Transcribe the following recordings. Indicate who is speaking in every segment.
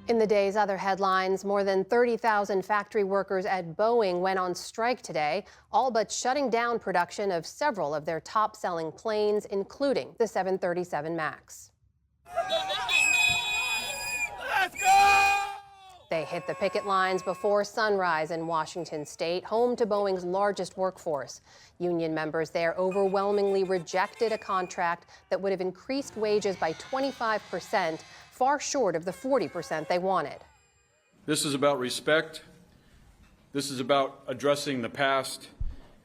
Speaker 1: In the day's other headlines, more than 30,000 factory workers at Boeing went on strike today, all but shutting down production of several of their top-selling planes, including the 737 MAX.
Speaker 2: Let's go!
Speaker 1: They hit the picket lines before sunrise in Washington state, home to Boeing's largest workforce. Union members there overwhelmingly rejected a contract that would have increased wages by 25%, far short of the 40% they wanted.
Speaker 3: This is about respect. This is about addressing the past,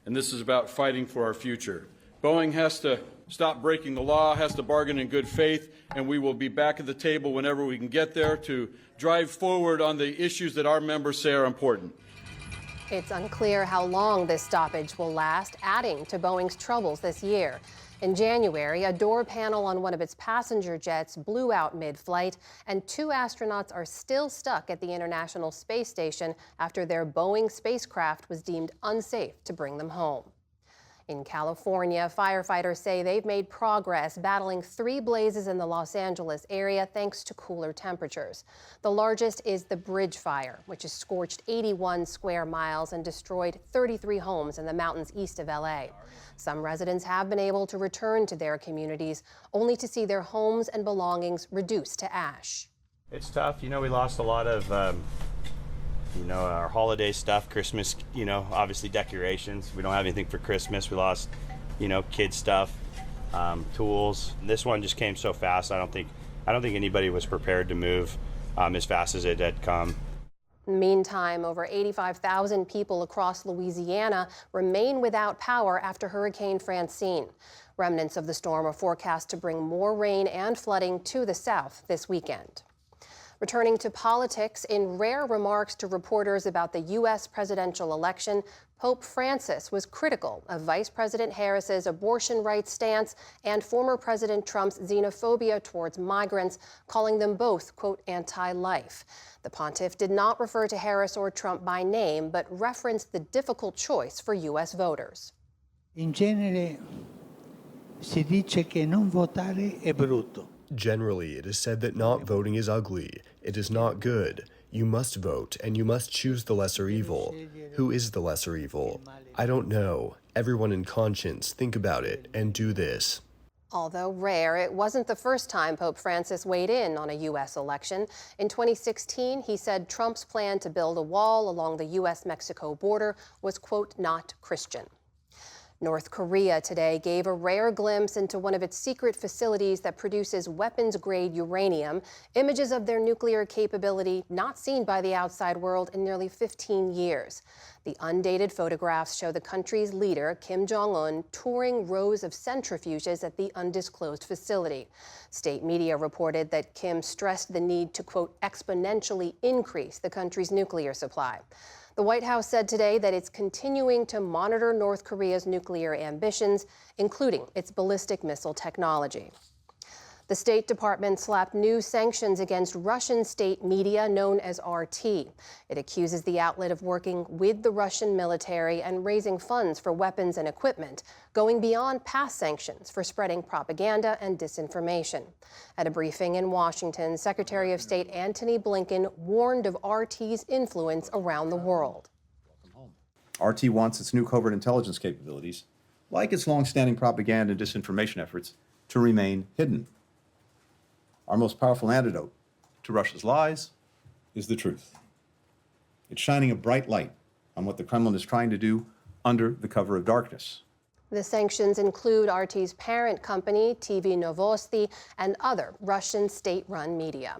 Speaker 3: and this is about fighting for our future. Boeing has to stop breaking the law, has to bargain in good faith, and we will be back at the table whenever we can get there to drive forward on the issues that our members say are important.
Speaker 1: It's unclear how long this stoppage will last, adding to Boeing's troubles this year. In January, a door panel on one of its passenger jets blew out mid-flight, and 2 astronauts are still stuck at the International Space Station after their Boeing spacecraft was deemed unsafe to bring them home. In California, firefighters say they've made progress battling 3 blazes in the Los Angeles area thanks to cooler temperatures. The largest is the Bridge Fire, which has scorched 81 square miles and destroyed 33 homes in the mountains east of LA. Some residents have been able to return to their communities, only to see their homes and belongings reduced to ash.
Speaker 4: It's tough. We lost a lot of our holiday stuff, Christmas, obviously decorations. We don't have anything for Christmas. We lost, kids stuff, tools. This one just came so fast. I don't think anybody was prepared to move as fast as it had come.
Speaker 1: Meantime, over 85,000 people across Louisiana remain without power after Hurricane Francine. Remnants of the storm are forecast to bring more rain and flooding to the south this weekend. Returning to politics, in rare remarks to reporters about the U.S. presidential election, Pope Francis was critical of Vice President Harris's abortion rights stance and former President Trump's xenophobia towards migrants, calling them both, quote, anti-life. The pontiff did not refer to Harris or Trump by name, but referenced the difficult choice for U.S. voters.
Speaker 5: In genere si dice che non votare è brutto.
Speaker 6: Generally, it is said that not voting is ugly. It is not good. You must vote, and you must choose the lesser evil. Who is the lesser evil? I don't know. Everyone in conscience, think about it and do this.
Speaker 1: Although rare, it wasn't the first time Pope Francis weighed in on a U.S. election. In 2016, he said Trump's plan to build a wall along the U.S.-Mexico border was, quote, not Christian. North Korea today gave a rare glimpse into one of its secret facilities that produces weapons-grade uranium, images of their nuclear capability not seen by the outside world in nearly 15 years. The undated photographs show the country's leader, Kim Jong-un, touring rows of centrifuges at the undisclosed facility. State media reported that Kim stressed the need to, quote, exponentially increase the country's nuclear supply. The White House said today that it's continuing to monitor North Korea's nuclear ambitions, including its ballistic missile technology. The State Department slapped new sanctions against Russian state media known as RT. It accuses the outlet of working with the Russian military and raising funds for weapons and equipment, going beyond past sanctions for spreading propaganda and disinformation. At a briefing in Washington, Secretary of State Antony Blinken warned of RT's influence around the world.
Speaker 7: RT wants its new covert intelligence capabilities, like its long-standing propaganda and disinformation efforts, to remain hidden. Our most powerful antidote to Russia's lies is the truth. It's shining a bright light on what the Kremlin is trying to do under the cover of darkness.
Speaker 1: The sanctions include RT's parent company, TV Novosti, and other Russian state-run media.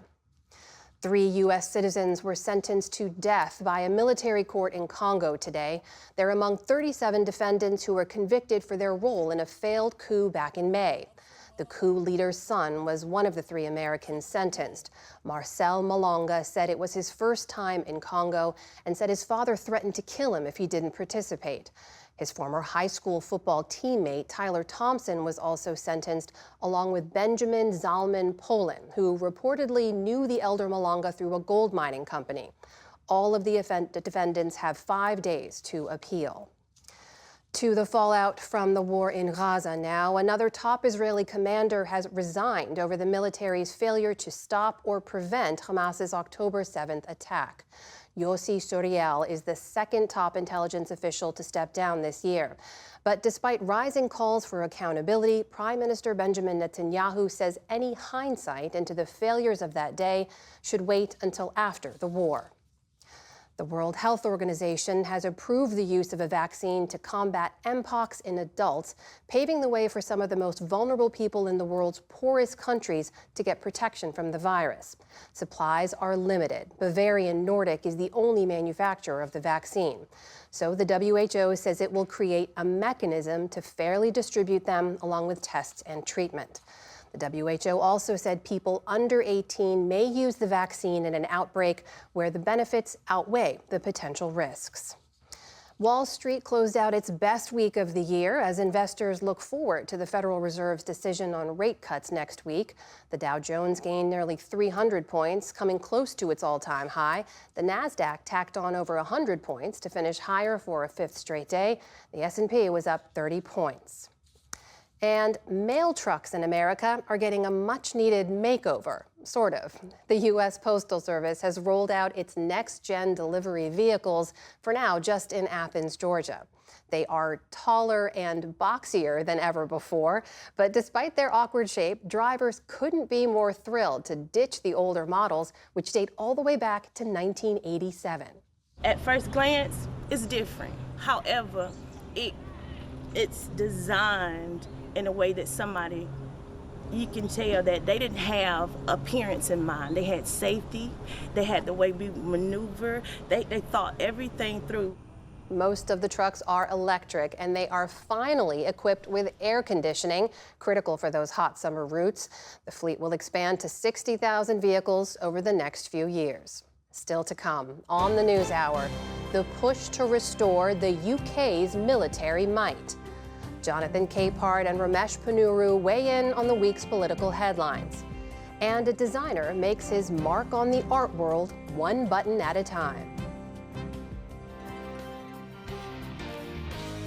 Speaker 1: 3 U.S. citizens were sentenced to death by a military court in Congo today. They're among 37 defendants who were convicted for their role in a failed coup back in May. The coup leader's son was one of the 3 Americans sentenced. Marcel Malonga said it was his first time in Congo and said his father threatened to kill him if he didn't participate. His former high school football teammate, Tyler Thompson, was also sentenced, along with Benjamin Zalman Polin, who reportedly knew the elder Malonga through a gold mining company. All of the defendants have 5 days to appeal. To the fallout from the war in Gaza now, another top Israeli commander has resigned over the military's failure to stop or prevent Hamas's October 7th attack. Yossi Suriel is the second top intelligence official to step down this year. But despite rising calls for accountability, Prime Minister Benjamin Netanyahu says any hindsight into the failures of that day should wait until after the war. The World Health Organization has approved the use of a vaccine to combat Mpox in adults, paving the way for some of the most vulnerable people in the world's poorest countries to get protection from the virus. Supplies are limited. Bavarian Nordic is the only manufacturer of the vaccine. So the WHO says it will create a mechanism to fairly distribute them along with tests and treatment. The WHO also said people under 18 may use the vaccine in an outbreak where the benefits outweigh the potential risks. Wall Street closed out its best week of the year as investors look forward to the Federal Reserve's decision on rate cuts next week. The Dow Jones gained nearly 300 points, coming close to its all-time high. The Nasdaq tacked on over 100 points to finish higher for a fifth straight day. The S&P was up 30 points. And mail trucks in America are getting a much-needed makeover, sort of. The U.S. Postal Service has rolled out its next-gen delivery vehicles, for now just in Athens, Georgia. They are taller and boxier than ever before, but despite their awkward shape, drivers couldn't be more thrilled to ditch the older models, which date all the way back to 1987.
Speaker 8: At first glance, it's different. However, it's designed in a way that you can tell that they didn't have appearance in mind. They had safety, they had the way we maneuver, they thought everything through.
Speaker 1: Most of the trucks are electric, and they are finally equipped with air conditioning, critical for those hot summer routes. The fleet will expand to 60,000 vehicles over the next few years. Still to come on the NewsHour, the push to restore the UK's military might. Jonathan Capehart and Ramesh Ponnuru weigh in on the week's political headlines. And a designer makes his mark on the art world one button at a time.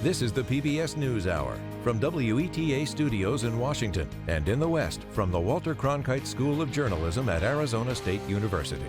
Speaker 9: This is the PBS NewsHour from WETA Studios in Washington and in the West from the Walter Cronkite School of Journalism at Arizona State University.